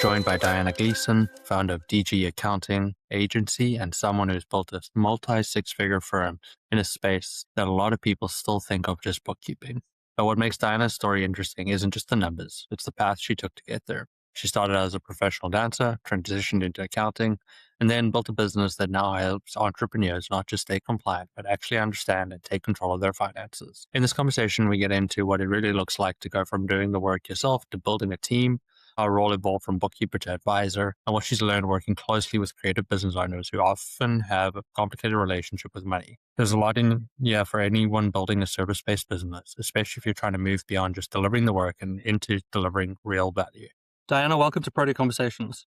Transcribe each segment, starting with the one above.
joined by Diana Gleason, founder of DG Accounting Agency and someone who's built a multi-six-figure firm in a space that a lot of people still think of just bookkeeping. But what makes Diana's story interesting isn't just the numbers, it's the path she took to get there. She started as a professional dancer, transitioned into accounting, and then built a business that now helps entrepreneurs not just stay compliant, but actually understand and take control of their finances. In this conversation, we get into what it really looks like to go from doing the work yourself to building a team, our role evolved from bookkeeper to advisor, and what she's learned working closely with creative business owners who often have a complicated relationship with money. There's a lot in here for anyone building a service-based business, especially if you're trying to move beyond just delivering the work and into delivering real value. Diana, welcome to Protea Conversations.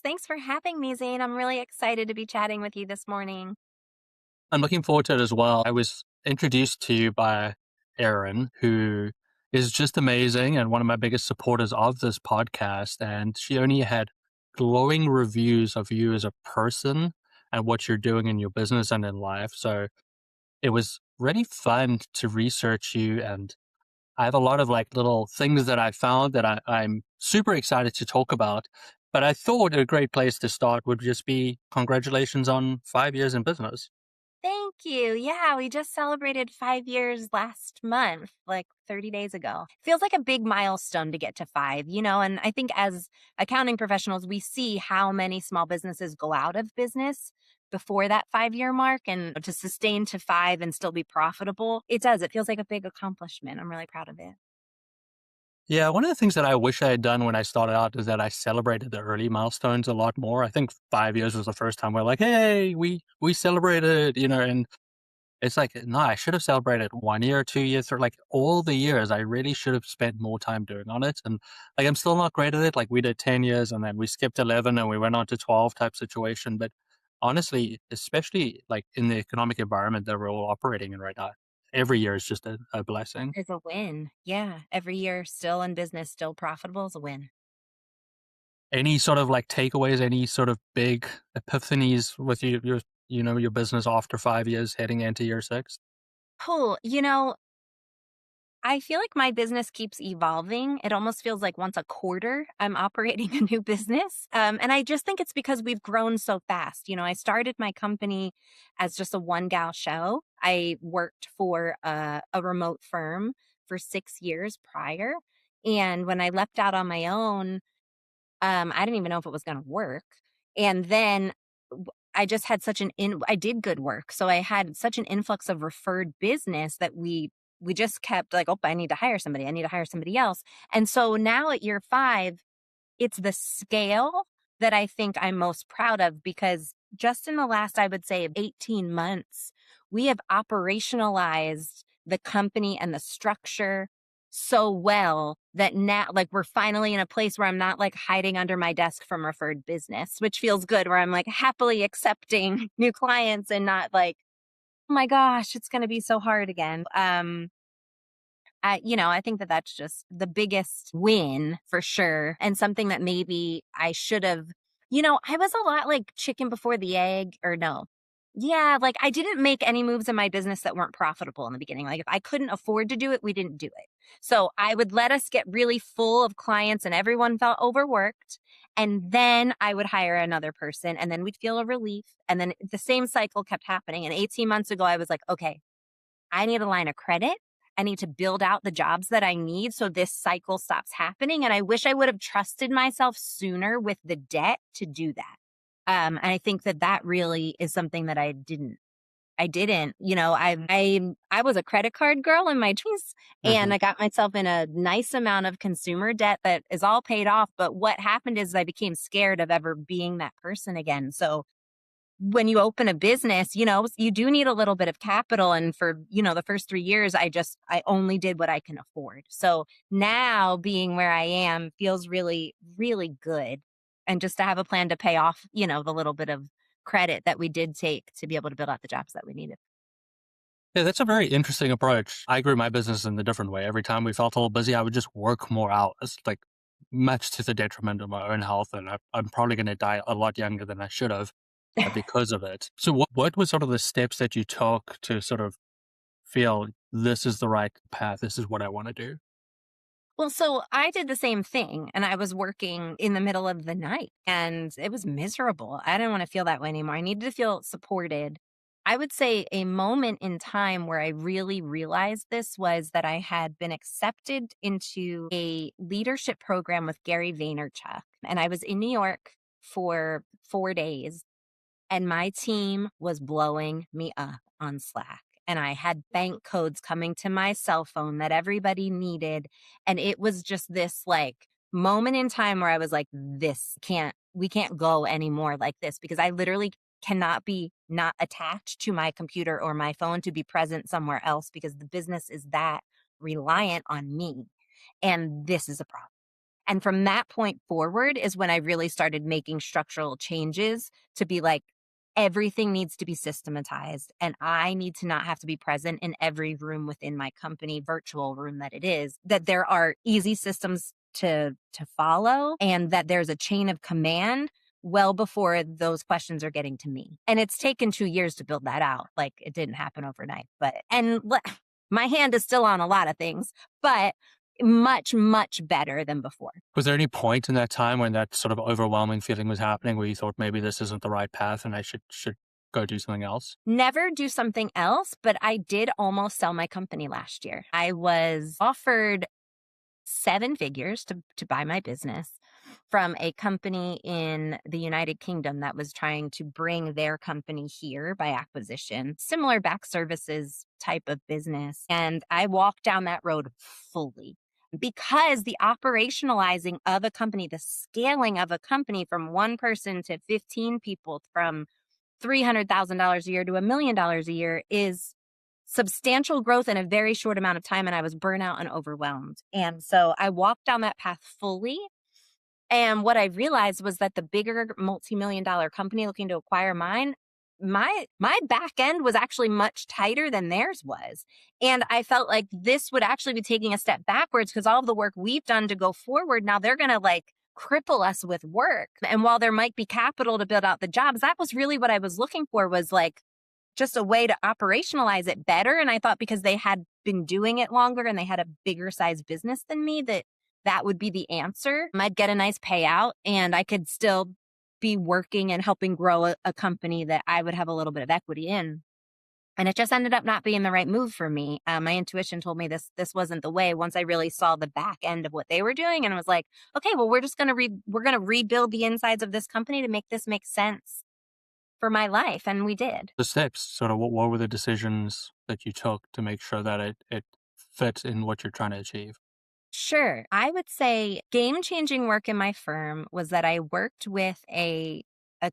Thanks for having me, Zane. I'm really excited to be chatting with you this morning. I'm looking forward to it as well. I was introduced to you by Erin, who is just amazing and one of my biggest supporters of this podcast. And she only had glowing reviews of you as a person and what you're doing in your business and in life. So it was really fun to research you. And I have a lot of little things that I found that I'm super excited to talk about. But I thought a great place to start would just be congratulations on 5 years in business. Thank you. Yeah, we just celebrated 5 years last month, like 30 days ago. Feels like a big milestone to get to five, and I think as accounting professionals, we see how many small businesses go out of business before that 5 year mark, and to sustain to five and still be profitable. It does. It feels like a big accomplishment. I'm really proud of it. Yeah, one of the things that I wish I had done when I started out is that I celebrated the early milestones a lot more. I think 5 years was the first time we're like, hey, we celebrated, and it's like, no, I should have celebrated 1 year, 2 years, or all the years. I really should have spent more time doing on it. And I'm still not great at it. We did 10 years and then we skipped 11 and we went on to 12 type situation. But honestly, especially in the economic environment that we're all operating in right now, every year is just a blessing. It's a win. Yeah. Every year still in business, still profitable is a win. Any sort of takeaways, any sort of big epiphanies with your business after 5 years heading into year six? Cool. I feel like my business keeps evolving. It almost feels like once a quarter I'm operating a new business. And I just think it's because we've grown so fast. I started my company as just a one gal show. I worked for a remote firm for 6 years prior. And when I left out on my own, I didn't even know if it was going to work. And then I just had I did good work. So I had such an influx of referred business that we just kept oh, I need to hire somebody. I need to hire somebody else. And so now at year five, it's the scale that I think I'm most proud of, because just in the last, I would say 18 months, we have operationalized the company and the structure so well that now we're finally in a place where I'm not hiding under my desk from referred business, which feels good, where I'm happily accepting new clients and not oh my gosh, it's going to be so hard again. I think that that's just the biggest win for sure. And something that maybe I should have, I was a lot like chicken before the egg, or no. Yeah, I didn't make any moves in my business that weren't profitable in the beginning. If I couldn't afford to do it, we didn't do it. So I would let us get really full of clients and everyone felt overworked. And then I would hire another person and then we'd feel a relief. And then the same cycle kept happening. And 18 months ago, I was like, okay, I need a line of credit. I need to build out the jobs that I need so this cycle stops happening. And I wish I would have trusted myself sooner with the debt to do that. And I think that really is something that I didn't. I was a credit card girl in my 20s, and I got myself in a nice amount of consumer debt that is all paid off. But what happened is I became scared of ever being that person again. So when you open a business, you do need a little bit of capital. And for, the first 3 years, I only did what I can afford. So now being where I am feels really, really good. And just to have a plan to pay off, the little bit of credit that we did take to be able to build out the jobs that we needed. Yeah, that's a very interesting approach. I grew my business in a different way. Every time we felt a little busy, I would just work more hours, much to the detriment of my own health. And I'm probably going to die a lot younger than I should have because of it. So what was sort of the steps that you took to sort of feel this is the right path? This is what I want to do? Well, so I did the same thing and I was working in the middle of the night and it was miserable. I didn't want to feel that way anymore. I needed to feel supported. I would say a moment in time where I really realized this was that I had been accepted into a leadership program with Gary Vaynerchuk. And I was in New York for 4 days and my team was blowing me up on Slack. And I had bank codes coming to my cell phone that everybody needed. And it was just this like moment in time where I was like, we can't go anymore like this because I literally cannot be not attached to my computer or my phone to be present somewhere else because the business is that reliant on me. And this is a problem. And from that point forward is when I really started making structural changes to be like, everything needs to be systematized and I need to not have to be present in every room within my company, virtual room that it is, that there are easy systems to follow and that there's a chain of command well before those questions are getting to me. And it's taken 2 years to build that out. Like it didn't happen overnight, my hand is still on a lot of things, but much, much better than before. Was there any point in that time when that sort of overwhelming feeling was happening where you thought maybe this isn't the right path and I should go do something else? Never do something else, but I did almost sell my company last year. I was offered 7 figures to buy my business from a company in the United Kingdom that was trying to bring their company here by acquisition, similar back services type of business. And I walked down that road fully because the operationalizing of a company, the scaling of a company from 1 person to 15 people, from $300,000 a year to $1 million a year is substantial growth in a very short amount of time. And I was burnout and overwhelmed. And so I walked down that path fully. And what I realized was that the bigger multi-million-dollar company looking to acquire mine, my back end was actually much tighter than theirs was. And I felt like this would actually be taking a step backwards because all of the work we've done to go forward, now they're going to like cripple us with work. And while there might be capital to build out the jobs, that was really what I was looking for, was like just a way to operationalize it better. And I thought because they had been doing it longer and they had a bigger size business than me, that would be the answer. I'd get a nice payout and I could still be working and helping grow a company that I would have a little bit of equity in. And it just ended up not being the right move for me. My intuition told me this wasn't the way once I really saw the back end of what they were doing. And I was like, okay, well, we're going to rebuild the insides of this company to make this make sense for my life. And we did. The steps, sort of what were the decisions that you took to make sure that it fits in what you're trying to achieve? Sure. I would say game-changing work in my firm was that I worked with a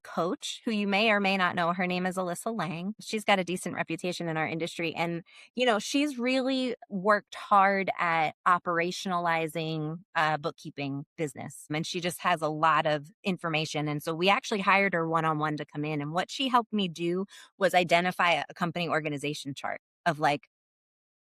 coach who you may or may not know. Her name is Alyssa Lang. She's got a decent reputation in our industry. And, she's really worked hard at operationalizing bookkeeping business. And she just has a lot of information. And so we actually hired her one-on-one to come in. And what she helped me do was identify a company organization chart of like,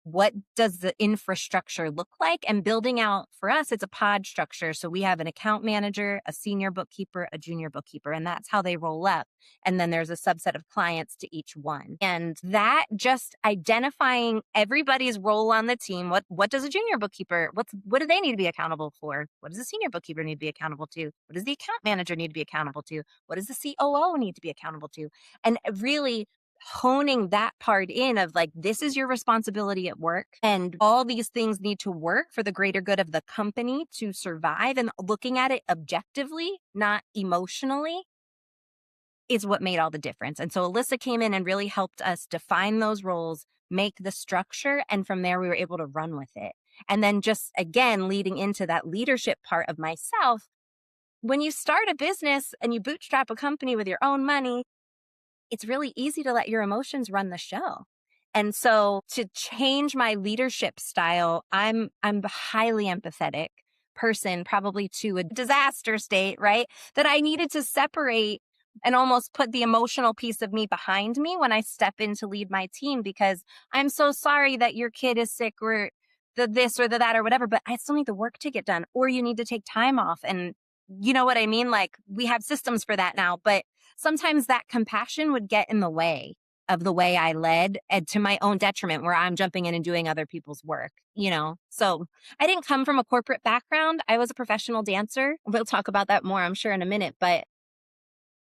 what does the infrastructure look like? And building out, for us, it's a pod structure. So we have an account manager, a senior bookkeeper, a junior bookkeeper, and that's how they roll up. And then there's a subset of clients to each one. And that just identifying everybody's role on the team. What does a junior bookkeeper, what do they need to be accountable for? What does a senior bookkeeper need to be accountable to? What does the account manager need to be accountable to? What does the COO need to be accountable to? And really honing that part in of like, this is your responsibility at work and all these things need to work for the greater good of the company to survive, and looking at it objectively, not emotionally, is what made all the difference. And so Alyssa came in and really helped us define those roles, make the structure, and from there we were able to run with it. And then just again, leading into that leadership part of myself, when you start a business and you bootstrap a company with your own money, it's really easy to let your emotions run the show. And so to change my leadership style, I'm a highly empathetic person, probably to a disaster state, right? That I needed to separate and almost put the emotional piece of me behind me when I step in to lead my team, because I'm so sorry that your kid is sick or the this or the that or whatever, but I still need the work to get done, or you need to take time off. And you know what I mean? Like, we have systems for that now, but sometimes that compassion would get in the way of the way I led and to my own detriment where I'm jumping in and doing other people's work, you know? So I didn't come from a corporate background. I was a professional dancer. We'll talk about that more, I'm sure, in a minute. But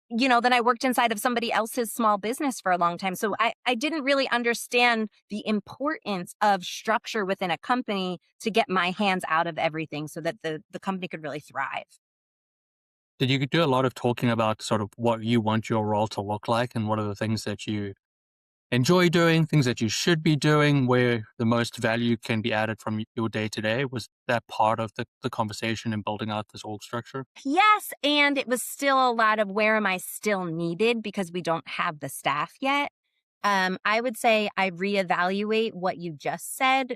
then I worked inside of somebody else's small business for a long time. So I didn't really understand the importance of structure within a company to get my hands out of everything so that the company could really thrive. Did you do a lot of talking about sort of what you want your role to look like and what are the things that you enjoy doing, things that you should be doing, where the most value can be added from your day to day? Was that part of the conversation in building out this org structure? Yes. And it was still a lot of where am I still needed because we don't have the staff yet. I would say I reevaluate what you just said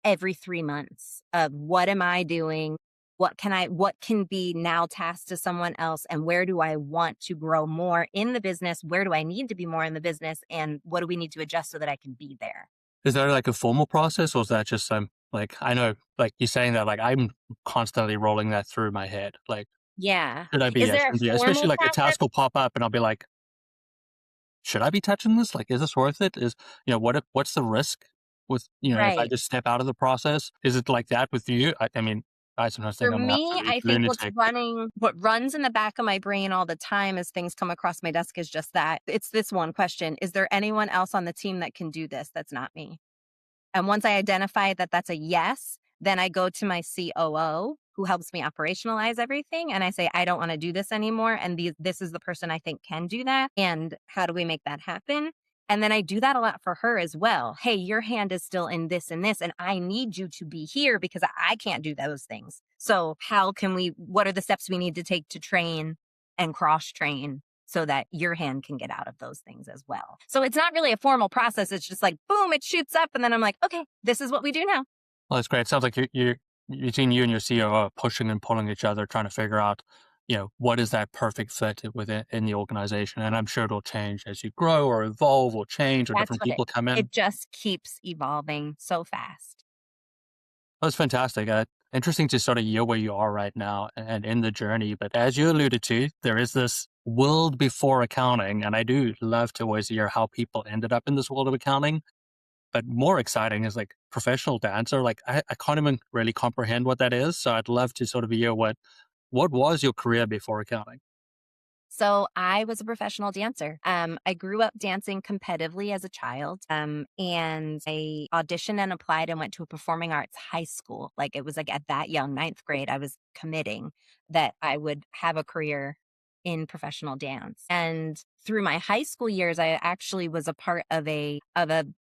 every 3 months of what am I doing? What can be now tasked to someone else? And where do I want to grow more in the business? Where do I need to be more in the business? And what do we need to adjust so that I can be there? Is there like a formal process or is that just some like, I know, like you're saying that, like I'm constantly rolling that through my head. Like, Yeah. should I be? Is Yeah, there a shouldn't be? Especially formal like a process? task will pop up and I'll be like, should I be touching this? Like, is this worth it? What's the risk with, if I Right. just step out of the process? Is it like that with you? I mean, I sometimes For think I'm an me, absolute I think lunatic. what runs in the back of my brain all the time as things come across my desk is just that. It's this one question. Is there anyone else on the team that can do this that's not me? And once I identify that that's a yes, then I go to my COO who helps me operationalize everything. And I say, I don't want to do this anymore. And this is the person I think can do that. And how do we make that happen? And then I do that a lot for her as well. Hey, your hand is still in this and this, and I need you to be here because I can't do those things. So what are the steps we need to take to train and cross train so that your hand can get out of those things as well. So it's not really a formal process. It's just like, boom, it shoots up. And then I'm like, okay, this is what we do now. Well, that's great. It sounds like you're between you and your CEO are pushing and pulling each other, trying to figure out, what is that perfect fit within in the organization. And I'm sure it'll change as you grow or evolve or change or That's different what people come in. it just keeps evolving so fast. That's fantastic. Interesting to sort of hear where you are right now and in the journey. But as you alluded to, there is this world before accounting. And I do love to always hear how people ended up in this world of accounting. But more exciting is like professional dancer. Like I can't even really comprehend what that is. So I'd love to sort of hear what was your career before accounting? So I was a professional dancer. I grew up dancing competitively as a child, and I auditioned and applied and went to a performing arts high school. Like it was like at that young, ninth grade, I was committing that I would have a career in professional dance. And through my high school years, I actually was a part of a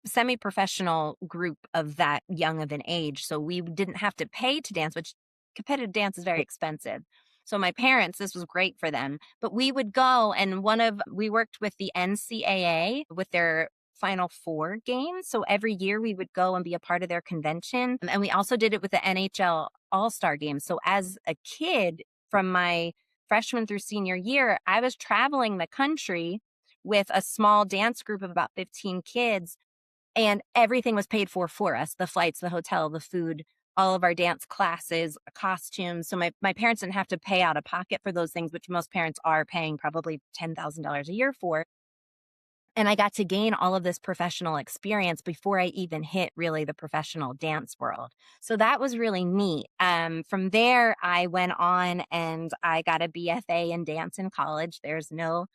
semi-professional group of that young of an age. So we didn't have to pay to dance, which competitive dance is very expensive. So my parents, this was great for them, but we would go and we worked with the NCAA with their Final Four games. So every year we would go and be a part of their convention. And we also did it with the NHL All-Star game. So as a kid from my freshman through senior year, I was traveling the country with a small dance group of about 15 kids and everything was paid for us, the flights, the hotel, the food, all of our dance classes, costumes. So my parents didn't have to pay out of pocket for those things, which most parents are paying probably $10,000 a year for. And I got to gain all of this professional experience before I even hit really the professional dance world. So that was really neat. From there, I went on and I got a BFA in dance in college. There's no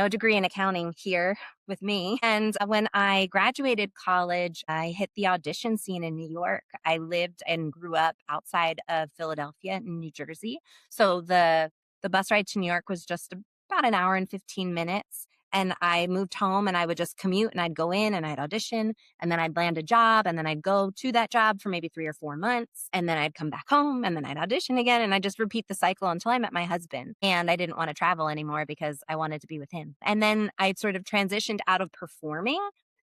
degree in accounting here with me. And when I graduated college, I hit the audition scene in New York. I lived and grew up outside of Philadelphia in New Jersey. So the bus ride to New York was just about an hour and 15 minutes. And I moved home and I would just commute and I'd go in and I'd audition and then I'd land a job and then I'd go to that job for maybe 3 or 4 months and then I'd come back home and then I'd audition again and I'd just repeat the cycle until I met my husband. And I didn't want to travel anymore because I wanted to be with him. And then I sort of transitioned out of performing.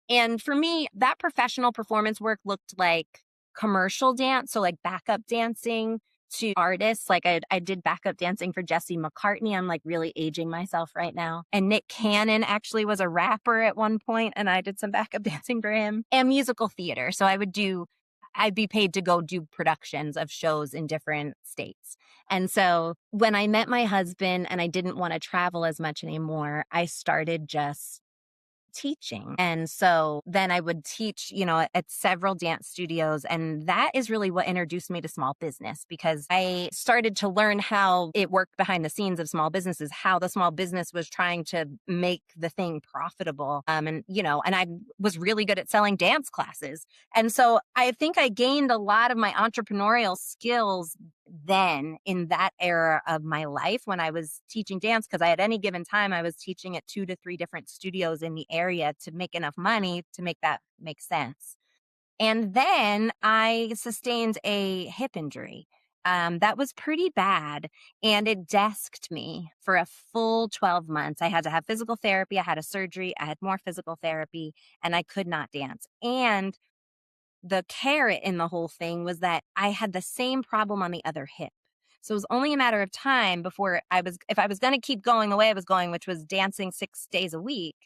And for me, that professional performance work looked like commercial dance. So like backup dancing to artists. Like I did backup dancing for Jesse McCartney. I'm like really aging myself right now. And Nick Cannon actually was a rapper at one point, and I did some backup dancing for him and musical theater. So I'd be paid to go do productions of shows in different states. And so when I met my husband and I didn't want to travel as much anymore, I started just teaching. And so then I would teach, at several dance studios. And that is really what introduced me to small business, because I started to learn how it worked behind the scenes of small businesses, how the small business was trying to make the thing profitable. And I was really good at selling dance classes. And so I think I gained a lot of my entrepreneurial skills then in that era of my life when I was teaching dance, because at any given time I was teaching at 2 to 3 different studios in the area to make enough money to make that make sense. And then I sustained a hip injury. That was pretty bad, and it desked me for a full 12 months. I had to have physical therapy. I had a surgery. I had more physical therapy, and I could not dance. And the carrot in the whole thing was that I had the same problem on the other hip. So it was only a matter of time before if I was going to keep going the way I was going, which was dancing 6 days a week,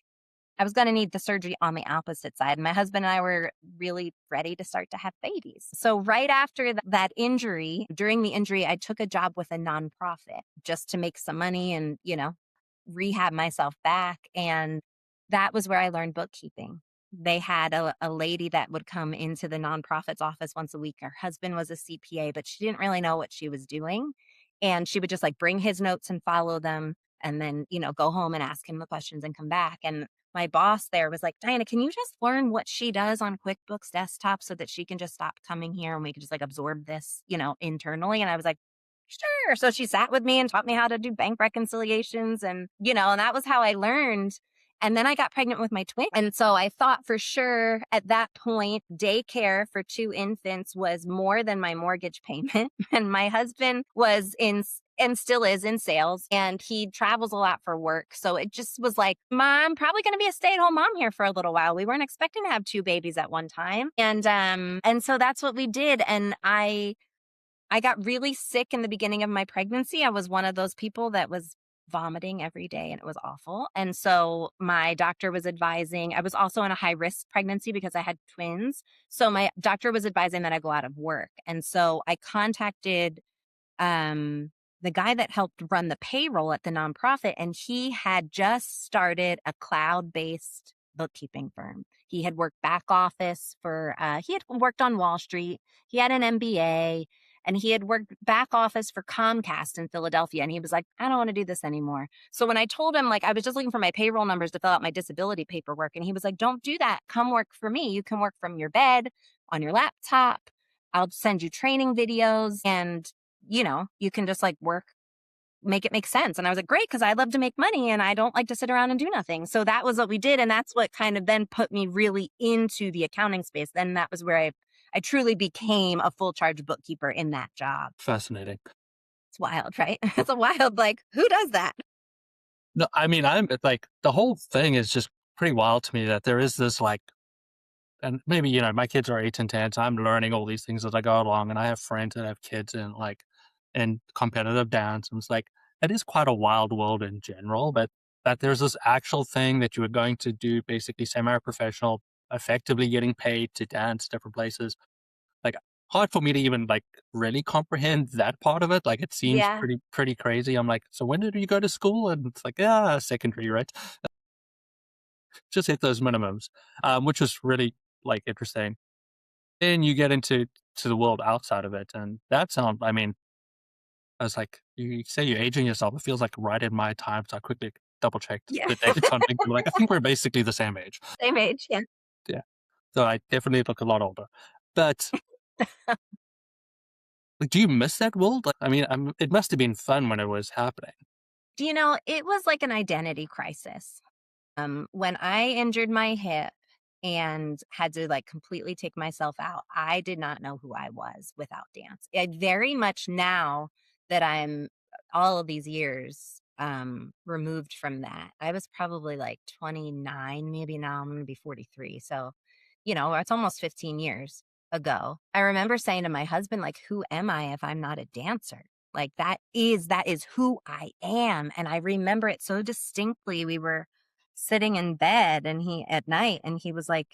I was going to need the surgery on the opposite side. My husband and I were really ready to start to have babies. So right after that injury, during the injury, I took a job with a nonprofit just to make some money and, rehab myself back. And that was where I learned bookkeeping. They had a lady that would come into the nonprofit's office once a week. Her husband was a CPA, but she didn't really know what she was doing. And she would just like bring his notes and follow them, and then, go home and ask him the questions and come back. And my boss there was like, Diana, can you just learn what she does on QuickBooks Desktop so that she can just stop coming here and we can just like absorb this, internally? And I was like, sure. So she sat with me and taught me how to do bank reconciliations and that was how I learned. And then I got pregnant with my twin. And so I thought for sure at that point, daycare for 2 infants was more than my mortgage payment. And my husband was and still is in sales, and he travels a lot for work. So it just was like, Mom, probably going to be a stay-at-home mom here for a little while. We weren't expecting to have 2 babies at one time. And so that's what we did. And I got really sick in the beginning of my pregnancy. I was one of those people that was vomiting every day, and it was awful. And so my doctor was advising, I was also in a high risk pregnancy because I had twins. So my doctor was advising that I go out of work. And so I contacted um, the guy that helped run the payroll at the nonprofit, and he had just started a cloud-based bookkeeping firm. He had worked back office he had worked on Wall Street. He had an MBA, and he had worked back office for Comcast in Philadelphia. And he was like, I don't want to do this anymore. So when I told him, like, I was just looking for my payroll numbers to fill out my disability paperwork, and he was like, don't do that. Come work for me. You can work from your bed on your laptop. I'll send you training videos, and you can just like make it make sense. And I was like, great, because I love to make money and I don't like to sit around and do nothing. So that was what we did. And that's what kind of then put me really into the accounting space. Then that was where I truly became a full charge bookkeeper in that job. Fascinating. It's wild, right? It's a wild, like, who does that? No, I mean, I'm like, the whole thing is just pretty wild to me that there is this like, and maybe, my kids are 8 and 10, so I'm learning all these things as I go along. And I have friends that have kids in competitive dance. And it's like, it is quite a wild world in general, but that there's this actual thing that you are going to do, basically semi-professional, effectively getting paid to dance different places. Like, hard for me to even like really comprehend that part of it. Like, it seems Yeah. pretty crazy. I'm like, so when did you go to school? And it's like, secondary, right? Just hit those minimums, which was really like interesting. Then you get into the world outside of it, and that sound. I mean, I was like, you say you're aging yourself. It feels like right in my time. So I quickly double checked Yeah. the dates on LinkedIn. Like, I think we're basically the same age. Same age. Yeah. Yeah. So I definitely look a lot older. But like, do you miss that world? Like, I mean, it must have been fun when it was happening. It was like an identity crisis. When I injured my hip and had to like completely take myself out, I did not know who I was without dance. I very much now that I'm all of these years removed from that. I was probably like 29, maybe now I'm going to be 43. So, it's almost 15 years ago. I remember saying to my husband, like, who am I if I'm not a dancer? Like that is who I am. And I remember it so distinctly. We were sitting in bed at night, and he was like,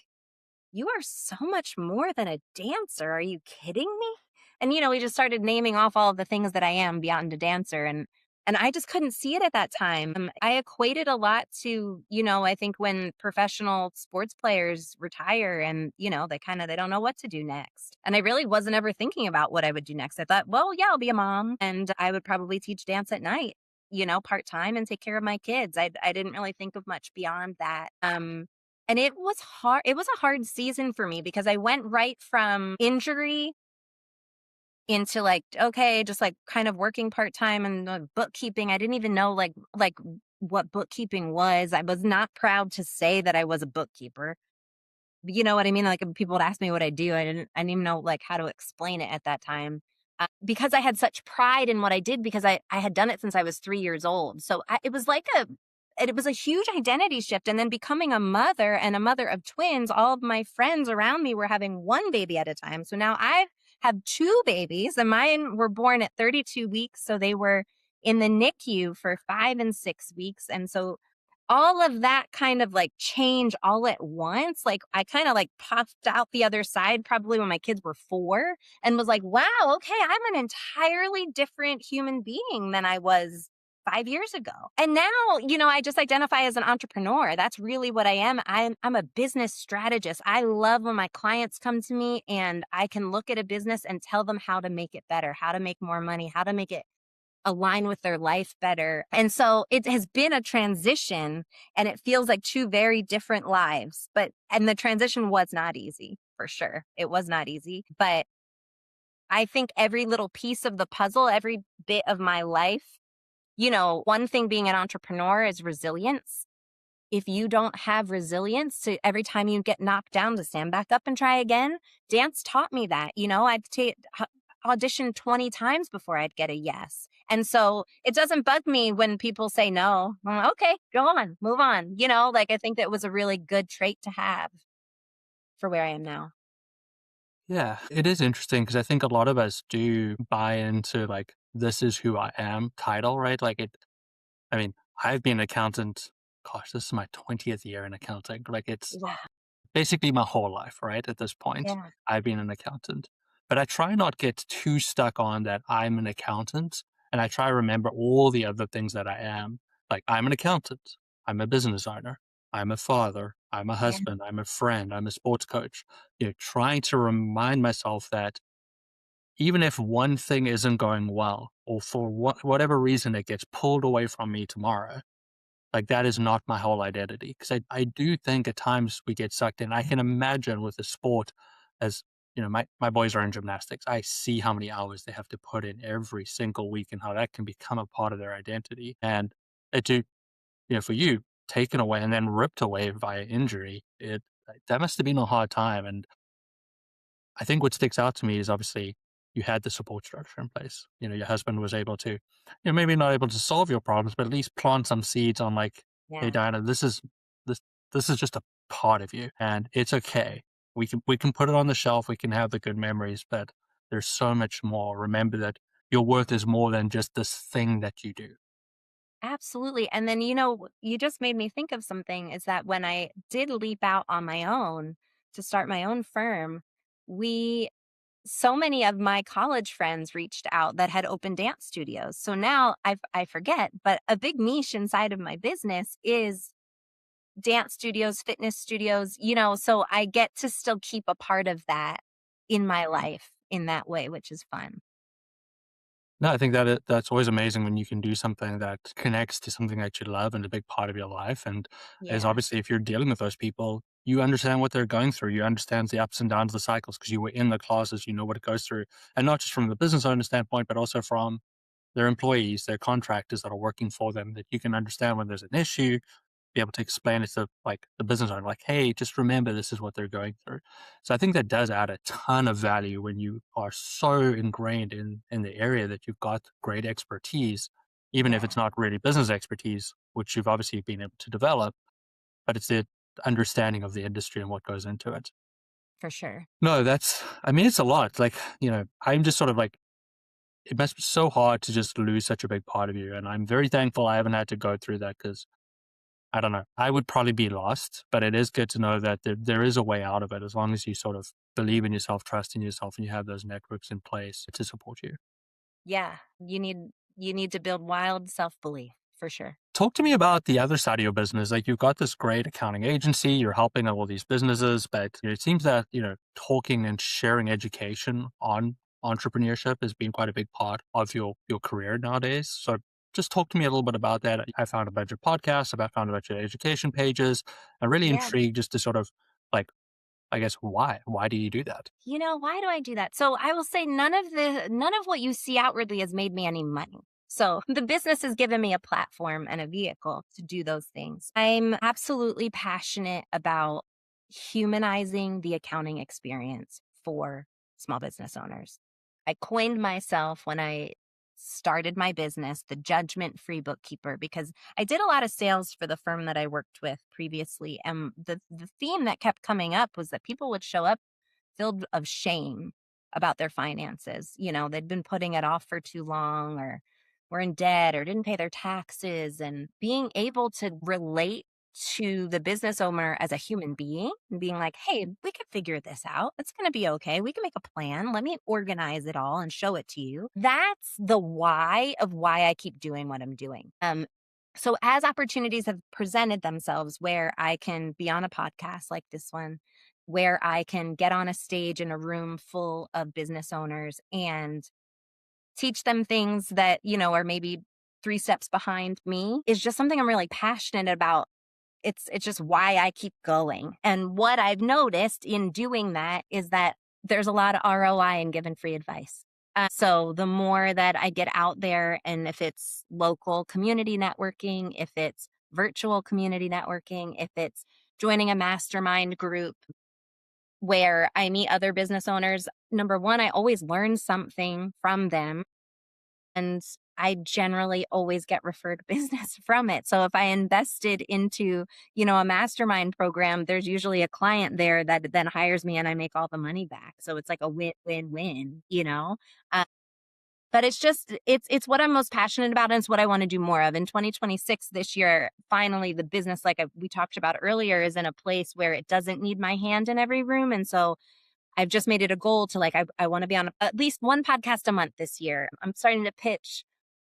you are so much more than a dancer. Are you kidding me? And we just started naming off all of the things that I am beyond a dancer. And And I just couldn't see it at that time. I equated a lot to, I think when professional sports players retire and, they don't know what to do next. And I really wasn't ever thinking about what I would do next. I thought, well, yeah, I'll be a mom and I would probably teach dance at night, part time and take care of my kids. I didn't really think of much beyond that. And it was hard. It was a hard season for me because I went right from injury into like, okay, just like kind of working part-time and bookkeeping. I didn't even know like what bookkeeping was. I was not proud to say that I was a bookkeeper. You know what I mean? Like people would ask me what I do. I didn't even know like how to explain it at that time. Because I had such pride in what I did because I had done it since I was 3 years old. So it was a huge identity shift. And then becoming a mother and a mother of twins, all of my friends around me were having one baby at a time. So now I have two babies and mine were born at 32 weeks. So they were in the NICU for 5 and 6 weeks. And so all of that kind of like change all at once, like I kind of like popped out the other side probably when my kids were 4 and was like, wow, okay, I'm an entirely different human being than I was 5 years ago. And now, I just identify as an entrepreneur. That's really what I am. I'm a business strategist. I love when my clients come to me and I can look at a business and tell them how to make it better, how to make more money, how to make it align with their life better. And so it has been a transition and it feels like two very different lives. And the transition was not easy for sure. It was not easy, but I think every little piece of the puzzle, every bit of my life, one thing being an entrepreneur is resilience. If you don't have resilience to every time you get knocked down to stand back up and try again, dance taught me that. I'd audition 20 times before I'd get a yes. And so it doesn't bug me when people say no. I'm like, okay, go on, move on. Like I think that was a really good trait to have for where I am now. Yeah, it is interesting because I think a lot of us do buy into like, this is who I am title, right? I mean, I've been an accountant. Gosh, this is my 20th year in accounting. Like it's Yeah. basically my whole life, right? At this point, Yeah. I've been an accountant. But I try not get too stuck on that I'm an accountant. And I try to remember all the other things that I am. Like I'm an accountant. I'm a business owner. I'm a father. I'm a Yeah. husband. I'm a friend. I'm a sports coach. Trying to remind myself that even if one thing isn't going well, or for whatever reason it gets pulled away from me tomorrow, like that is not my whole identity. Because I do think at times we get sucked in. I can imagine with the sport, as my boys are in gymnastics. I see how many hours they have to put in every single week and how that can become a part of their identity. And for you, taken away and then ripped away via injury, that must have been a hard time. And I think what sticks out to me is obviously you had the support structure in place. Your husband was able to, maybe not able to solve your problems, but at least plant some seeds on like, hey, Yeah. Diana, this this is just a part of you, and it's okay. We can put it on the shelf. We can have the good memories, but there's so much more. Remember that your worth is more than just this thing that you do. Absolutely. And then, you just made me think of something is that when I did leap out on my own to start my own firm, we so many of my college friends reached out that had open dance studios. So now I forget, but a big niche inside of my business is dance studios, fitness studios, so I get to still keep a part of that in my life in that way, which is fun. No, I think that's always amazing when you can do something that connects to something that you love and a big part of your life. And as Yeah. obviously, if you're dealing with those people, you understand what they're going through. You understand the ups and downs, the cycles, because you were in the classes. You know what it goes through, and not just from the business owner standpoint, but also from their employees, their contractors that are working for them. That you can understand when there's an issue, be able to explain it to like the business owner, like, hey, just remember this is what they're going through. So I think that does add a ton of value when you are so ingrained in the area that you've got great expertise, even if Yeah, it's not really business expertise, which you've obviously been able to develop, but it's the understanding of the industry and what goes into it. for sure. No, I mean, it's a lot. Like, I'm just sort of like, it must be so hard to just lose such a big part of you. And I'm very thankful I haven't had to go through that because I don't know. I would probably be lost, but it is good to know that there is a way out of it as long as you sort of believe in yourself, trust in yourself, and you have those networks in place to support you. Yeah, you need You need to build wild self-belief for sure. Talk to me about the other side of your business. Like you've got this great accounting agency, you're helping all these businesses, but it seems that, talking and sharing education on entrepreneurship has been quite a big part of your career nowadays. So just talk to me a little bit about that. I found a bunch of podcasts, I found a bunch of education pages. I'm really Yeah. intrigued just to sort of like, I guess, why? Why do you do that? Why do I do that? So I will say none of what you see outwardly has made me any money. So the business has given me a platform and a vehicle to do those things. I'm absolutely passionate about humanizing the accounting experience for small business owners. I coined myself when I started my business the judgment free bookkeeper because I did a lot of sales for the firm that I worked with previously. And the theme that kept coming up was that people would show up filled of shame about their finances. They'd been putting it off for too long or were in debt or didn't pay their taxes. And being able to relate to the business owner as a human being and being like, hey, we can figure this out. It's going to be okay. We can make a plan. Let me organize it all and show it to you. That's the why of why I keep doing what I'm doing. So as opportunities have presented themselves where I can be on a podcast like this one, where I can get on a stage in a room full of business owners and teach them things that, are maybe 3 steps behind me is just something I'm really passionate about. It's just why I keep going. And what I've noticed in doing that is that there's a lot of ROI in giving free advice. So the more that I get out there, and if it's local community networking, if it's virtual community networking, if it's joining a mastermind group where I meet other business owners, number one, I always learn something from them. And I generally always get referred business from it. So if I invested into, a mastermind program, there's usually a client there that then hires me and I make all the money back. So it's like a win-win-win. Uh, but it's what I'm most passionate about, and it's what I want to do more of. In 2026, this year, finally, the business, like we talked about earlier, is in a place where it doesn't need my hand in every room. And so I've just made it a goal to I want to be on at least one podcast a month this year. I'm starting to pitch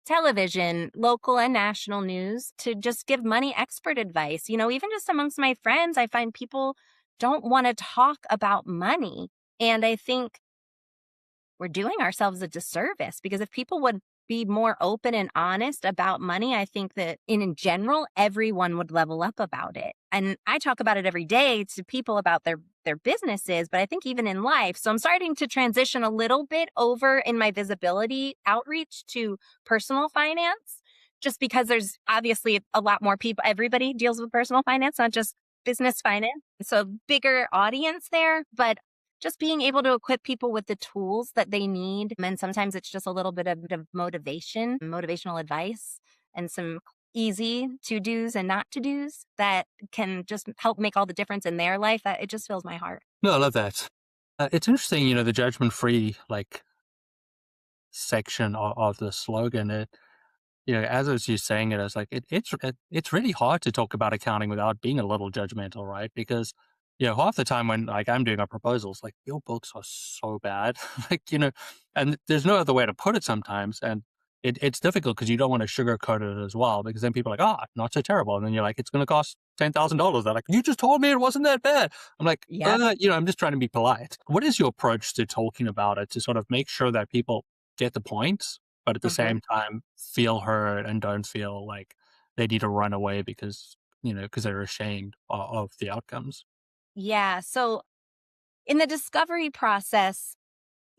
television, local and national news to just give money expert advice. Even just amongst my friends, I find people don't want to talk about money. And I think we're doing ourselves a disservice because if people would be more open and honest about money, I think that in general, everyone would level up about it. And I talk about it every day to people about their businesses, but I think even in life. So I'm starting to transition a little bit over in my visibility outreach to personal finance, just because there's obviously a lot more people. Everybody deals with personal finance, not just business finance. So bigger audience there, but just being able to equip people with the tools that they need. And sometimes it's just a little bit of motivational advice, and some easy to do's and not to do's that can just help make all the difference in their life. That it just fills my heart. No, I love that. It's interesting, the judgment free like section of the slogan. As I was you saying it, I was like, it's really hard to talk about accounting without being a little judgmental, right? Because half the time when like I'm doing our proposals, like your books are so bad, and there's no other way to put it sometimes, and it's difficult because you don't want to sugarcoat it as well, because then people are like, not so terrible, and then you're like, it's going to cost $10,000. They're like, you just told me it wasn't that bad. I'm like, Yeah. I'm just trying to be polite. What is your approach to talking about it to sort of make sure that people get the point, but at the Mhm. same time feel heard and don't feel like they need to run away because they're ashamed of the outcomes? Yeah. So in the discovery process,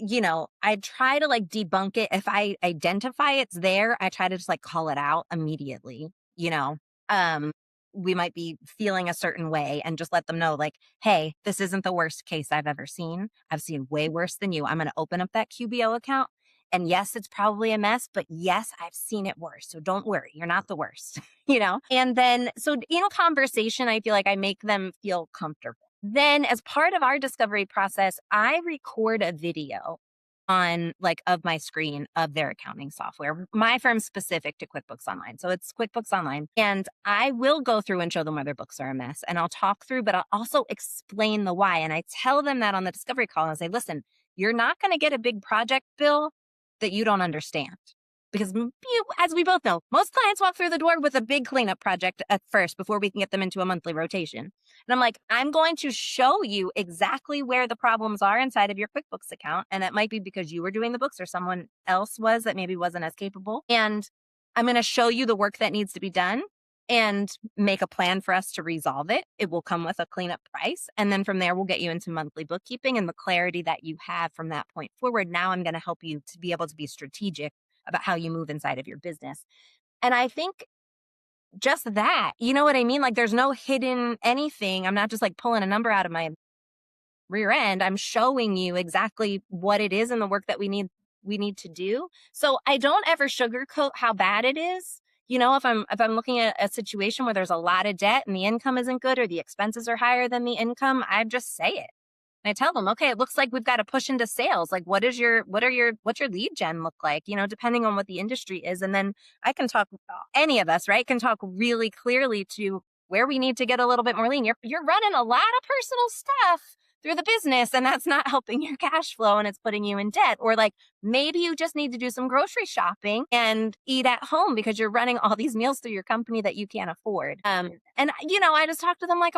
I try to debunk it. If I identify it's there, I try to just call it out immediately. You know, um, we might be feeling a certain way and just let them know, hey, this isn't the worst case I've ever seen. I've seen way worse than you. I'm going to open up that QBO account. And yes, it's probably a mess, but yes, I've seen it worse. So don't worry. You're not the worst, And then, so in conversation, I feel like I make them feel comfortable. Then as part of our discovery process, I record a video on of my screen of their accounting software. My firm's specific to QuickBooks Online. So it's QuickBooks Online. And I will go through and show them where their books are a mess. And I'll talk through, but I'll also explain the why. And I tell them that on the discovery call and say, listen, you're not going to get a big project bill that you don't understand. Because as we both know, most clients walk through the door with a big cleanup project at first before we can get them into a monthly rotation. And I'm like, I'm going to show you exactly where the problems are inside of your QuickBooks account. And that might be because you were doing the books or someone else was that maybe wasn't as capable. And I'm going to show you the work that needs to be done and make a plan for us to resolve it. It will come with a cleanup price. And then from there, we'll get you into monthly bookkeeping and the clarity that you have from that point forward. Now I'm going to help you to be able to be strategic about how you move inside of your business. And I think just that, you know what I mean? Like there's no hidden anything. I'm not just like pulling a number out of my rear end. I'm showing you exactly what it is and the work that we need to do. So I don't ever sugarcoat how bad it is. You know, if I'm looking at a situation where there's a lot of debt and the income isn't good or the expenses are higher than the income, I just say it. And I tell them, okay, it looks like we've got to push into sales. Like what's your lead gen look like? You know, depending on what the industry is. And then I can talk, any of us, right, can talk really clearly to where we need to get a little bit more lean. You're running a lot of personal stuff through the business and that's not helping your cash flow and it's putting you in debt. Or like maybe you just need to do some grocery shopping and eat at home because you're running all these meals through your company that you can't afford. And you know, I just talk to them like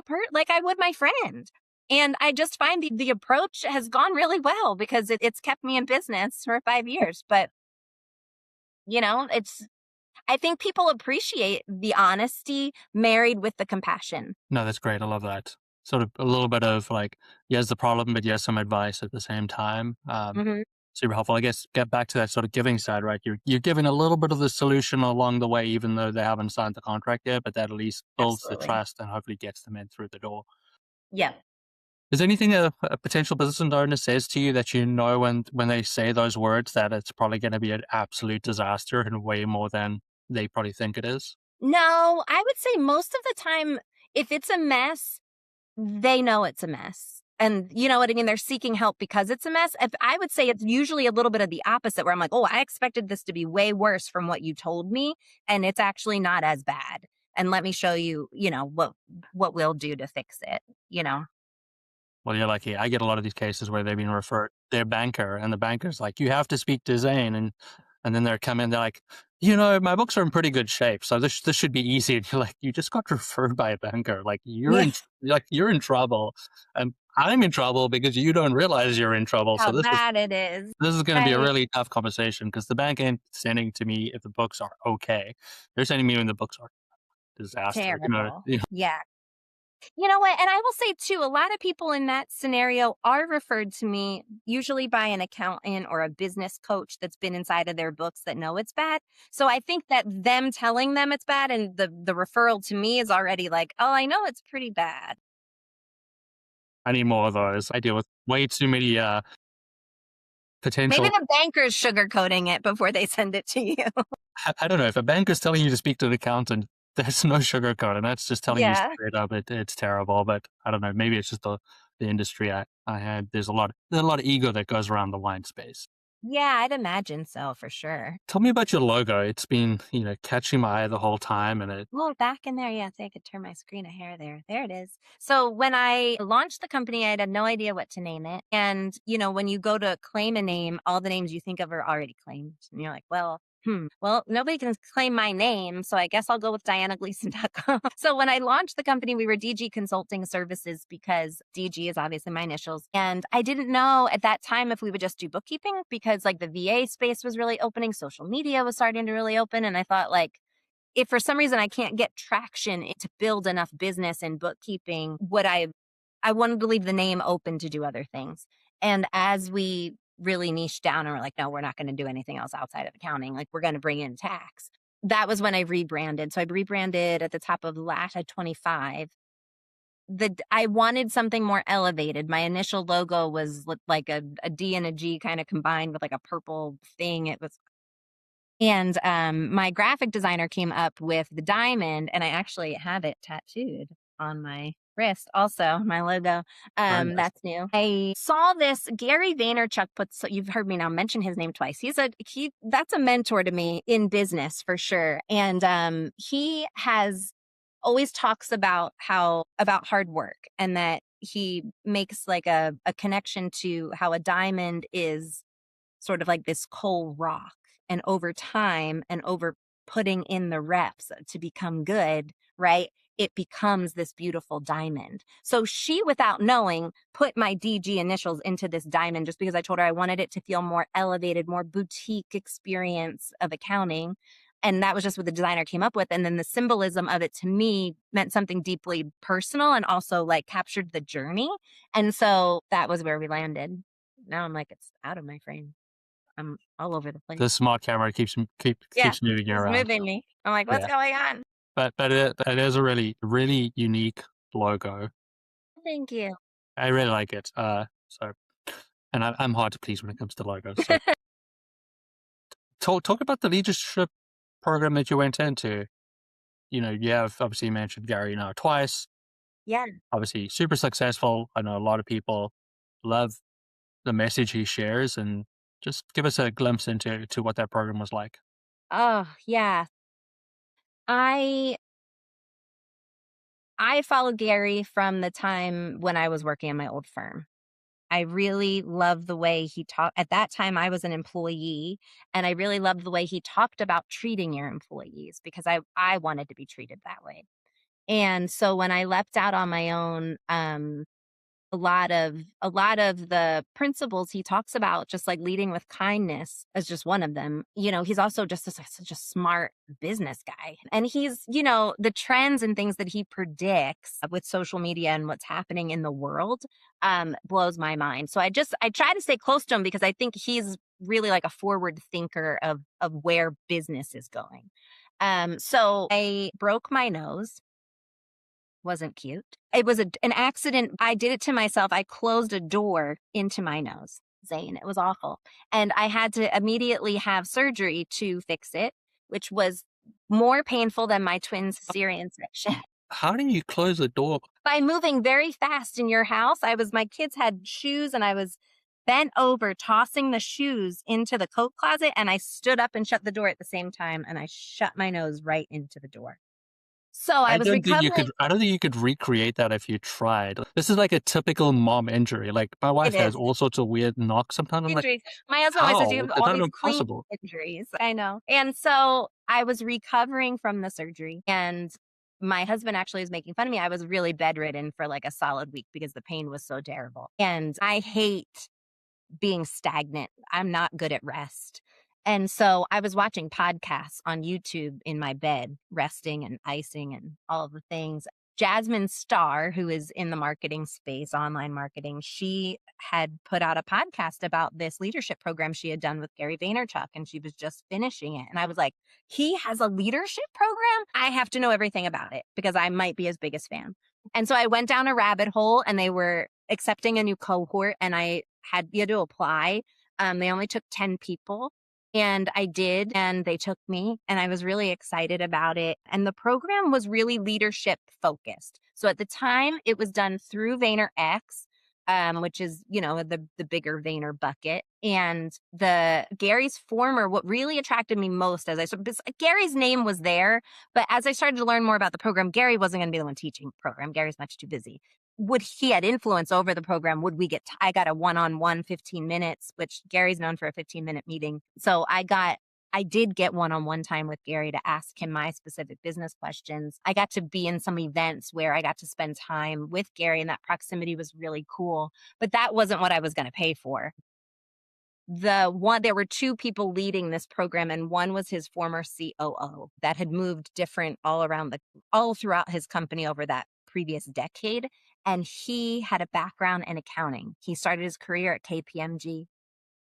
I would my friend. And I just find the approach has gone really well because it's kept me in business for 5 years. But, you know, I think people appreciate the honesty married with the compassion. No, that's great. I love that. Sort of a little bit of like, yes, the problem, but yes, some advice at the same time. Mm-hmm. Super helpful. I guess get back to that sort of giving side, right? You're giving a little bit of the solution along the way, even though they haven't signed the contract yet, but that at least builds the Absolutely. trust and hopefully gets them in through the door. Yeah. Is there anything a potential business owner says to you that you know when they say those words that it's probably going to be an absolute disaster and way more than they probably think it is? No, I would say most of the time, if it's a mess, they know it's a mess. And you know what I mean? They're seeking help because it's a mess. If I would say it's usually a little bit of the opposite where I'm like, oh, I expected this to be way worse from what you told me. And it's actually not as bad. And let me show you, you know, what we'll do to fix it, you know? Well, you're lucky. I get a lot of these cases where they've been referred their banker, and the banker's like, "You have to speak to Zane," and then they're coming, they're like, "You know, my books are in pretty good shape, so this should be easy." And you're like, "You just got referred by a banker. Like Yeah. you're in trouble, and I'm in trouble because you don't realize you're in trouble. So How bad it is. this is going to be a Right. really tough conversation because the bank ain't sending to me if the books are okay. They're sending me when the books are disaster. Terrible. Yeah. You know what? And I will say too, a lot of people in that scenario are referred to me usually by an accountant or a business coach that's been inside of their books that know it's bad. So I think that them telling them it's bad and the referral to me is already like, oh, I know it's pretty bad. I need more of those. I deal with way too many Maybe potential. the banker's sugarcoating it before they send it to you. I don't know if a bank is telling you to speak to an accountant. There's no sugarcoating. That's just telling you Yeah. straight up. It's terrible. But I don't know. Maybe it's just the industry I had. There's a lot of ego that goes around the wine space. Yeah, I'd imagine so for sure. Tell me about your logo. It's been catching my eye the whole time, and it. Well, back in there, yeah, so I could turn my screen a hair there. There it is. So when I launched the company, I had no idea what to name it. And, you know, when you go to claim a name, all the names you think of are already claimed. And you're like, well, nobody can claim my name. So I guess I'll go with dianagleason.com. So when I launched the company, we were DG Consulting Services because DG is obviously my initials. And I didn't know at that time if we would just do bookkeeping because like the VA space was really opening, social media was starting to really open. And I thought like, if for some reason I can't get traction to build enough business in bookkeeping, I wanted to leave the name open to do other things. And as we really niched down and we're like, no, we're not going to do anything else outside of accounting. Like we're going to bring in tax. That was when I rebranded. So I rebranded at the top of last at 25. I wanted something more elevated. My initial logo was like a D and a G kind of combined with like a purple thing. It was and my graphic designer came up with the diamond, and I actually have it tattooed on my wrist. Also, my logo. Very nice. That's new. I saw this Gary Vaynerchuk puts. You've heard me now mention his name twice. That's a mentor to me in business for sure, and he has always talks about about hard work and that he makes like a connection to how a diamond is sort of like this coal rock. And over time and over putting in the reps to become good, right? It becomes this beautiful diamond. So she, without knowing, put my DG initials into this diamond just because I told her I wanted it to feel more elevated, more boutique experience of accounting. And that was just what the designer came up with. And then the symbolism of it to me meant something deeply personal and also like captured the journey. And so that was where we landed. Now I'm like, it's out of my frame. I'm all over the place. The smart camera keeps Yeah, moving you it's around. moving me. I'm like, what's Yeah, going on? but it is a really unique logo. Thank you. I really like it. So, and I'm hard to please when it comes to logos. So, talk about the leadership program that you went into. You have obviously mentioned Gary now twice. Yeah. Obviously, super successful. I know a lot of people love the message he shares, and just give us a glimpse into what that program was like. Oh, yeah. I followed Gary from the time when I was working in my old firm. I really loved the way he talked. At that time, I was an employee, and I really loved the way he talked about treating your employees because I wanted to be treated that way. And so when I leapt out on my own, a lot of the principles he talks about, just like leading with kindness is just one of them. He's also just such a smart business guy. And he's, the trends and things that he predicts with social media and what's happening in the world blows my mind. So I try to stay close to him because I think he's really like a forward thinker of where business is going. So I broke my nose. Wasn't cute. It was an accident. I did it to myself. I closed a door into my nose, Zane. It was awful. And I had to immediately have surgery to fix it, which was more painful than my twin cesarean section. How do you close the door? By moving very fast in your house, my kids had shoes and I was bent over tossing the shoes into the coat closet, and I stood up and shut the door at the same time, and I shut my nose right into the door. So I was recovering. I don't think you could recreate that if you tried. This is like a typical mom injury. Like my wife It has is. all sorts of weird knocks sometimes. I'm like, Injuries. My husband always says you how? have It's all not these clean impossible. injuries. I know. And so I was recovering from the surgery, and my husband actually was making fun of me. I was really bedridden for like a solid week because the pain was so terrible. And I hate being stagnant. I'm not good at rest. And so I was watching podcasts on YouTube in my bed, resting and icing and all of the things. Jasmine Starr, who is in the marketing space, online marketing, she had put out a podcast about this leadership program she had done with Gary Vaynerchuk, and she was just finishing it. And I was like, he has a leadership program? I have to know everything about it because I might be his biggest fan. And so I went down a rabbit hole, and they were accepting a new cohort, and you had to apply. They only took 10 people. And I did, and they took me, and I was really excited about it. And the program was really leadership focused. So at the time, it was done through VaynerX, which is, the bigger Vayner bucket. And what really attracted me most Gary's name was there, but as I started to learn more about the program, Gary wasn't going to be the one teaching the program. Gary's much too busy. He had influence over the program? I got a one-on-one 15 minutes, which Gary's known for a 15-minute meeting. So I did get one-on-one time with Gary to ask him my specific business questions. I got to be in some events where I got to spend time with Gary, and that proximity was really cool. But that wasn't what I was going to pay for. There were two people leading this program, and one was his former COO that had moved different all throughout his company over that previous decade. And he had a background in accounting. He started his career at KPMG.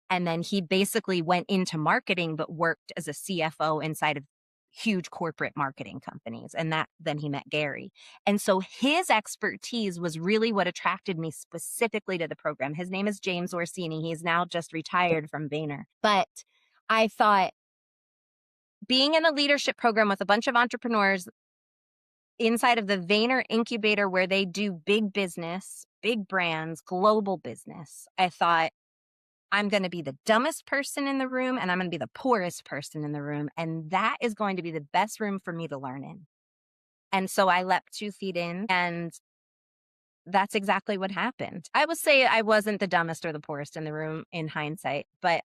And then he basically went into marketing, but worked as a CFO inside of huge corporate marketing companies. And then he met Gary. And so his expertise was really what attracted me specifically to the program. His name is James Orsini. He's now just retired from Vayner. But I thought being in a leadership program with a bunch of entrepreneurs inside of the Vayner incubator, where they do big business, big brands, global business, I thought, I'm going to be the dumbest person in the room, and I'm going to be the poorest person in the room. And that is going to be the best room for me to learn in. And so I leapt 2 feet in, and that's exactly what happened. I would say I wasn't the dumbest or the poorest in the room in hindsight, but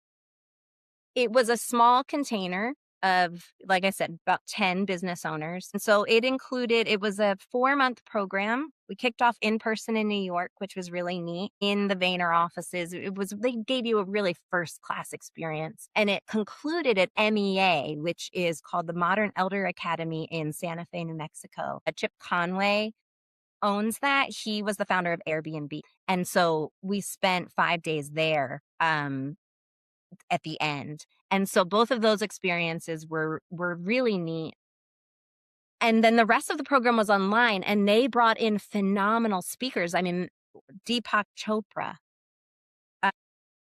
It was a small container of, like I said, about 10 business owners. And so it was a 4-month program. We kicked off in person in New York, which was really neat in the Vayner offices. They gave you a really first class experience. And it concluded at MEA, which is called the Modern Elder Academy in Santa Fe, New Mexico. Chip Conway owns that. He was the founder of Airbnb. And so we spent 5 days there. At the end. And so both of those experiences were really neat. And then the rest of the program was online, and they brought in phenomenal speakers. I mean, Deepak Chopra,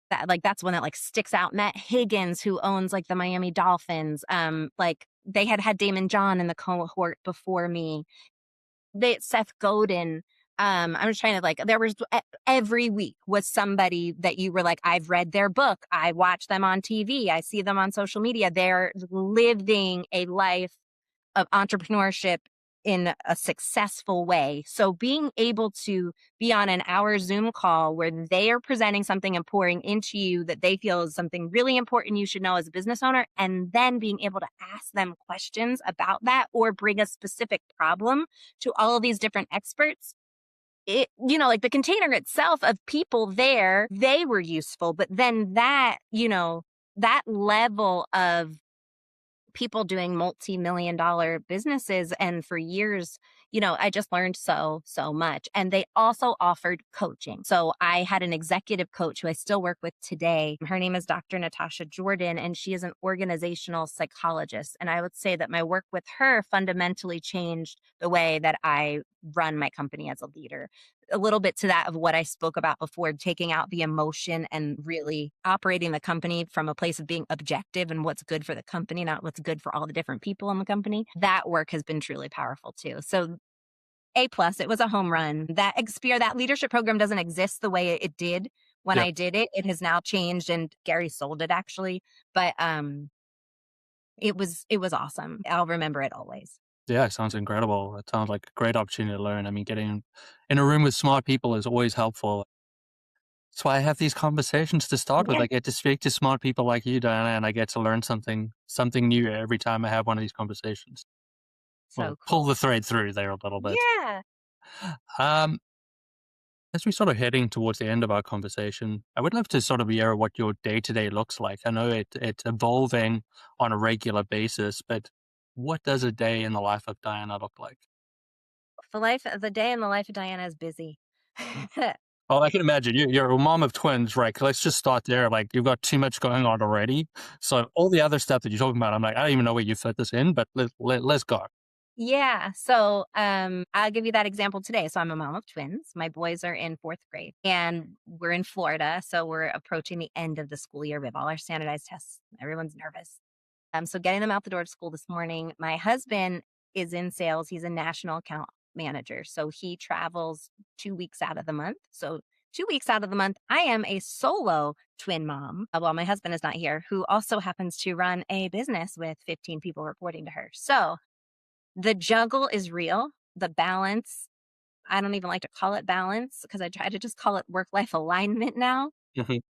that's one that like sticks out. Matt Higgins, who owns like the Miami Dolphins. Like they had Damon John in the cohort before me. Seth Godin. I'm just trying to like, there was every week was somebody that you were like, I've read their book. I watch them on TV. I see them on social media. They're living a life of entrepreneurship in a successful way. So being able to be on an hour Zoom call where they are presenting something and pouring into you that they feel is something really important you should know as a business owner, and then being able to ask them questions about that or bring a specific problem to all of these different experts. Like the container itself of people there, they were useful, but then that level of people doing multi-million-dollar businesses. And for years, I just learned so much. And they also offered coaching. So I had an executive coach who I still work with today. Her name is Dr. Natasha Jordan, and she is an organizational psychologist. And I would say that my work with her fundamentally changed the way that I run my company as a leader. A little bit to that of what I spoke about before, taking out the emotion and really operating the company from a place of being objective and what's good for the company, not what's good for all the different people in the company. That work has been truly powerful too. So A+, it was a home run. That leadership program doesn't exist the way it did when Yeah. I did it. It has now changed, and Gary sold it actually. But it was awesome. I'll remember it always. Yeah, it sounds incredible. It sounds like a great opportunity to learn. I mean, getting in a room with smart people is always helpful. That's why I have these conversations to start with. Yeah. I get to speak to smart people like you, Diana, and I get to learn something new every time I have one of these conversations. So Well, pull cool. the thread through there a little bit. Yeah. Um, as we sort of heading towards the end of our conversation, I would love to sort of hear what your day-to-day looks like. I know it's evolving on a regular basis, but what does a day in the life of Diana look like? The day in the life of Diana is busy. Oh, I can imagine. You're a mom of twins, right? 'Cause let's just start there. Like, you've got too much going on already. So all the other stuff that you're talking about, I'm like, I don't even know where you fit this in, but let's go. Yeah. So I'll give you that example today. So I'm a mom of twins. My boys are in 4th grade, and we're in Florida. So we're approaching the end of the school year. We have all our standardized tests. Everyone's nervous. So getting them out the door to school this morning. My husband is in sales. He's a national account manager. So he travels 2 weeks out of the month. So 2 weeks out of the month, I am a solo twin mom. Well, my husband is not here, who also happens to run a business with 15 people reporting to her. So the juggle is real. The balance, I don't even like to call it balance because I try to just call it work-life alignment now. Mhm.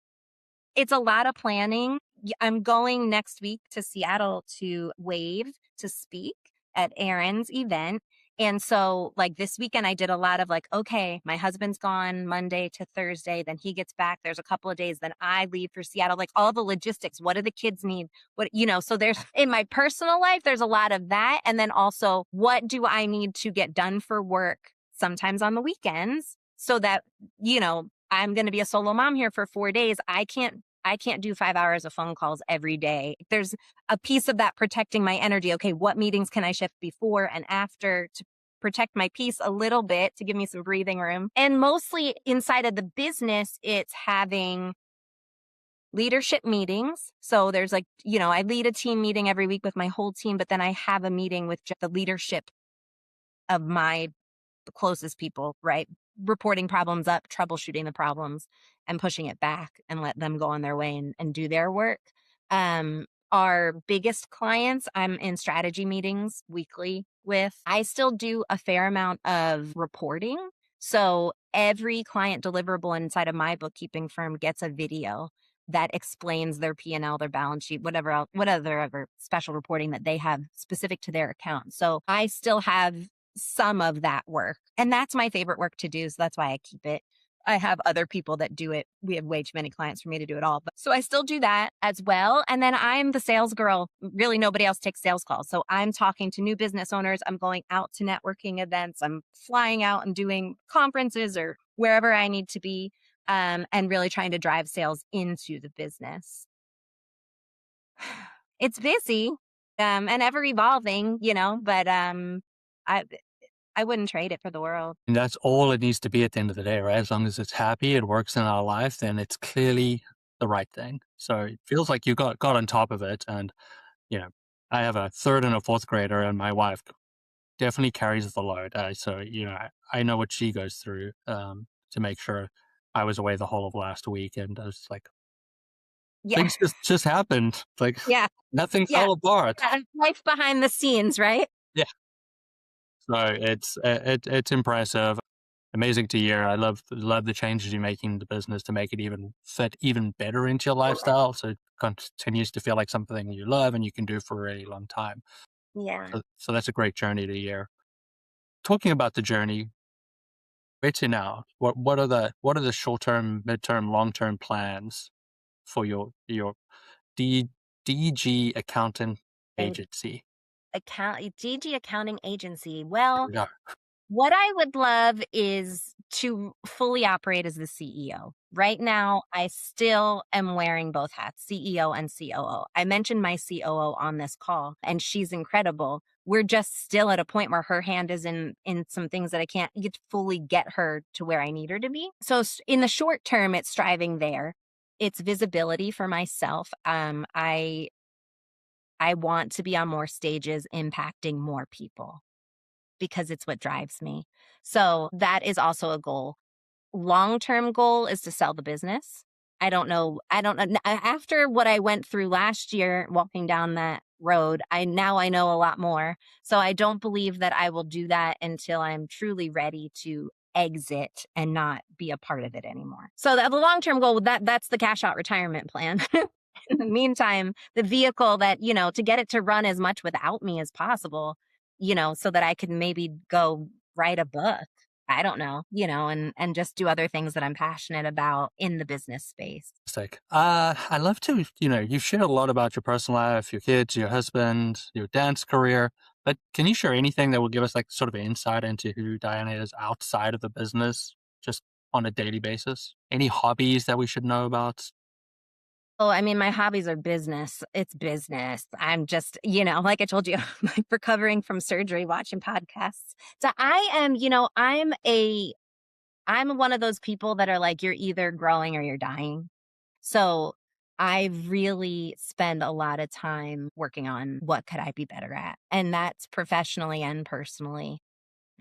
It's a lot of planning. I'm going next week to Seattle to Wave to speak at Aaron's event. And so like this weekend, I did a lot of like, okay, my husband's gone Monday to Thursday, then he gets back. There's a couple of days, then I leave for Seattle, like all the logistics. What do the kids need? So there's in my personal life, there's a lot of that. And then also, what do I need to get done for work sometimes on the weekends so that, I'm going to be a solo mom here for 4 days. I can't do 5 hours of phone calls every day. There's a piece of that protecting my energy. Okay, what meetings can I shift before and after to protect my peace a little bit to give me some breathing room? And mostly inside of the business, it's having leadership meetings. So there's I lead a team meeting every week with my whole team, but then I have a meeting with just the leadership of my closest people, right? Reporting problems up, troubleshooting the problems, and pushing it back and let them go on their way and do their work. Our biggest clients, I'm in strategy meetings weekly with. I still do a fair amount of reporting. So every client deliverable inside of my bookkeeping firm gets a video that explains their P&L, their balance sheet, whatever else, whatever other special reporting that they have specific to their account. So I still have some of that work. And that's my favorite work to do. So that's why I keep it. I have other people that do it. We have way too many clients for me to do it all. But so I still do that as well. And then I'm the sales girl. Really, nobody else takes sales calls. So I'm talking to new business owners. I'm going out to networking events. I'm flying out and doing conferences or wherever I need to be, and really trying to drive sales into the business. It's busy, and ever evolving, but I I wouldn't trade it for the world. And that's all it needs to be at the end of the day, right? As long as it's happy, it works in our life, then it's clearly the right thing. So it feels like you got on top of it. And, you know, I have a third and a fourth grader, and my wife definitely carries the load. So, I know what she goes through to make sure I was away the whole of last week. And I was like, Yeah. things just happened. Like Yeah. nothing Yeah. fell apart. Life behind the scenes, right? Yeah. So it's impressive. Amazing to hear. I love the changes you're making in the business to make it even fit even better into your lifestyle. So it continues to feel like something you love and you can do for a really long time. Yeah. So that's a great journey to hear. Talking about the journey, right to now, what are the short term, mid term, long term plans for your D, DG accountant And agency? DG accounting agency. There Well, we go. what I would love is to fully operate as the CEO. Right now, I still am wearing both hats, CEO and COO. I mentioned my COO on this call, and she's incredible. We're just still at a point where her hand is in some things that I can't get fully get her to where I need her to be. So in the short term, it's striving there. It's visibility for myself. I want to be on more stages, impacting more people because it's what drives me. So that is also a goal. Long-term goal is to sell the business. I don't know. After what I went through last year, walking down that road, I know a lot more. So I don't believe that I will do that until I'm truly ready to exit and not be a part of it anymore. So the long-term goal, that's the cash out retirement plan. In the meantime, the vehicle that, to get it to run as much without me as possible, so that I could maybe go write a book. I don't know, and just do other things that I'm passionate about in the business space. Fantastic. I love to, you've shared a lot about your personal life, your kids, your husband, your dance career, but can you share anything that will give us like sort of an insight into who Diana is outside of the business, just on a daily basis? Any hobbies that we should know about? Oh, I mean, my hobbies are business. It's business. I'm just, like I told you, like recovering from surgery, watching podcasts. So I am, I'm one of those people that are like, you're either growing or you're dying. So I really spend a lot of time working on what could I be better at? And that's professionally and personally,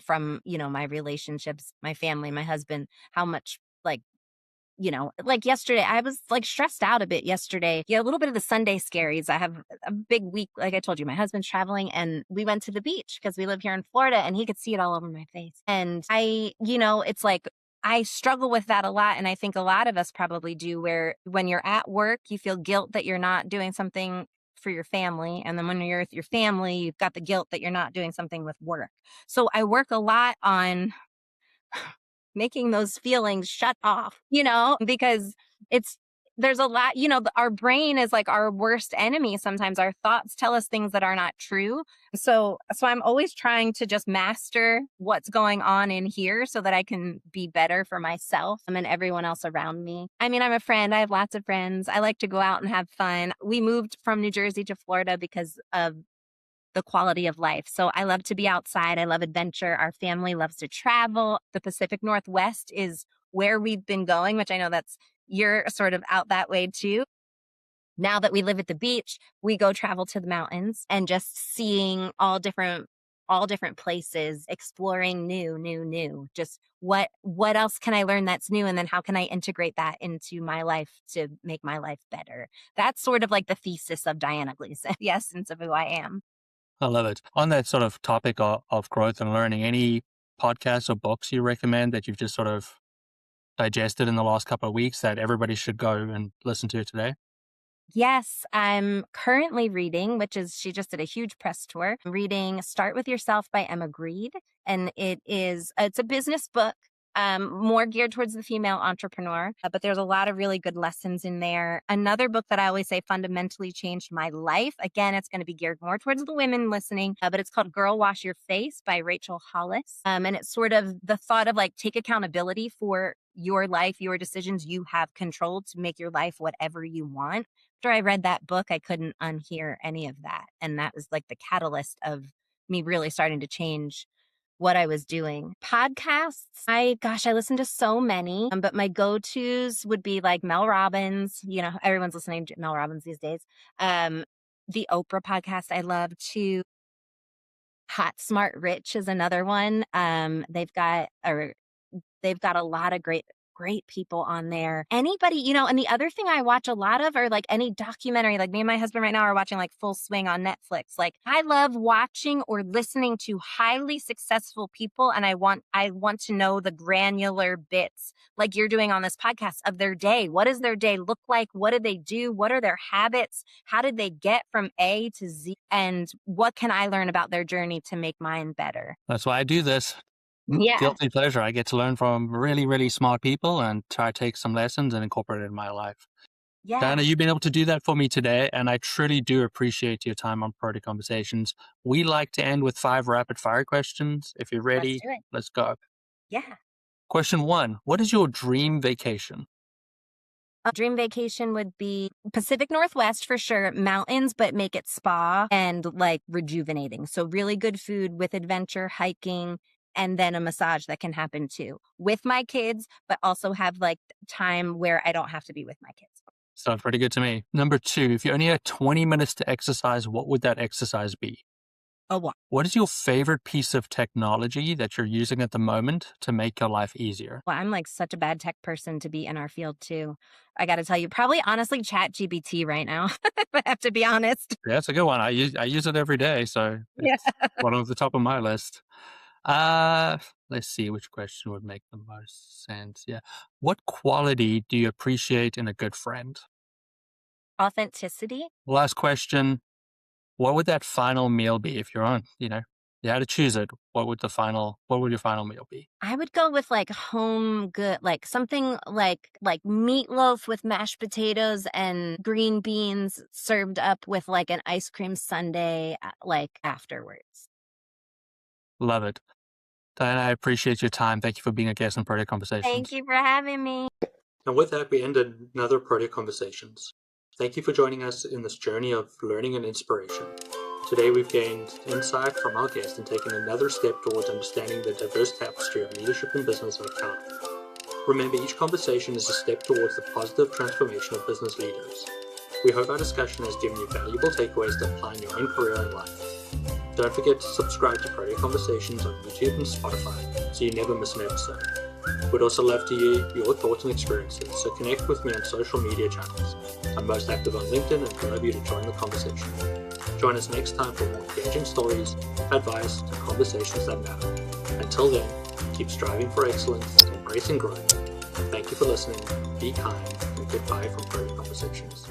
from, my relationships, my family, my husband, how much like yesterday, I was like stressed out a bit yesterday. Yeah, a little bit of the Sunday scaries. I have a big week. Like I told you, my husband's traveling and we went to the beach because we live here in Florida and he could see it all over my face. And it's like, I struggle with that a lot. And I think a lot of us probably do, where when you're at work, you feel guilt that you're not doing something for your family. And then when you're with your family, you've got the guilt that you're not doing something with work. So I work a lot on making those feelings shut off, because there's a lot, our brain is like our worst enemy. Sometimes our thoughts tell us things that are not true. So I'm always trying to just master what's going on in here so that I can be better for myself and everyone else around me. I mean, I'm a friend. I have lots of friends. I like to go out and have fun. We moved from New Jersey to Florida because of the quality of life. So I love to be outside. I love adventure. Our family loves to travel. The Pacific Northwest is where we've been going, which I know you're sort of out that way too. Now that we live at the beach, we go travel to the mountains and just seeing all different places, exploring new. Just what else can I learn that's new? And then how can I integrate that into my life to make my life better? That's sort of like the thesis of Diana Gleason, the essence of who I am. I love it. On that sort of topic of growth and learning, any podcasts or books you recommend that you've just sort of digested in the last couple of weeks that everybody should go and listen to today? Yes, I'm currently reading, she just did a huge press tour. I'm reading Start With Yourself by Emma Grede. And it's a business book, more geared towards the female entrepreneur, but there's a lot of really good lessons in there. Another book that I always say fundamentally changed my life. Again, it's going to be geared more towards the women listening, but it's called Girl Wash Your Face by Rachel Hollis. And it's sort of the thought of like, take accountability for your life, your decisions. You have control to make your life whatever you want. After I read that book, I couldn't unhear any of that. And that was like the catalyst of me really starting to change what I was doing. Podcasts, I listen to so many, but my go-tos would be like Mel Robbins. You know, everyone's listening to Mel Robbins these days. The Oprah podcast I love too. Hot, Smart, Rich is another one. They've got a lot of great people on there. Anybody, and the other thing I watch a lot of are like any documentary, like me and my husband right now are watching like Full Swing on Netflix. Like I love watching or listening to highly successful people. And I want to know the granular bits like you're doing on this podcast of their day. What does their day look like? What do they do? What are their habits? How did they get from A to Z? And what can I learn about their journey to make mine better? That's why I do this. Yeah. Guilty pleasure. I get to learn from really, really smart people and try to take some lessons and incorporate it in my life. Yeah. Diana, you've been able to do that for me today, and I truly do appreciate your time on Protea Conversations. We like to end with 5 rapid fire questions. If you're ready, Let's do it. let's go. Yeah. Question 1, what is your dream vacation? A dream vacation would be Pacific Northwest for sure, mountains, but make it spa and like rejuvenating. So really good food with adventure, hiking, and then a massage that can happen too with my kids, but also have like time where I don't have to be with my kids. Sounds pretty good to me. Number 2, if you only had 20 minutes to exercise, what would that exercise be? A walk. What is your favorite piece of technology that you're using at the moment to make your life easier? Well, I'm like such a bad tech person to be in our field too. I got to tell you, probably honestly ChatGPT right now, if I have to be honest. Yeah, that's a good one. I use it every day, so it's one of the top of my list. Let's see which question would make the most sense. Yeah. What quality do you appreciate in a good friend? Authenticity. Last question. What would that final meal be if you're on, you had to choose it? What would your final meal be? I would go with like home good, like something like meatloaf with mashed potatoes and green beans served up with like an ice cream sundae, like afterwards. Love it. Diana, I appreciate your time. Thank you for being a guest on Protea Conversations. Thank you for having me. And with that, we ended another Protea Conversations. Thank you for joining us in this journey of learning and inspiration. Today, we've gained insight from our guest and taken another step towards understanding the diverse tapestry of leadership in business and accounting. Remember, each conversation is a step towards the positive transformation of business leaders. We hope our discussion has given you valuable takeaways to apply in your own career and life. Don't forget to subscribe to Protea Conversations on YouTube and Spotify so you never miss an episode. We'd also love to hear your thoughts and experiences, so connect with me on social media channels. I'm most active on LinkedIn and would love you to join the conversation. Join us next time for more engaging stories, advice, and conversations that matter. Until then, keep striving for excellence, embracing growth. Thank you for listening, be kind, and goodbye from Protea Conversations.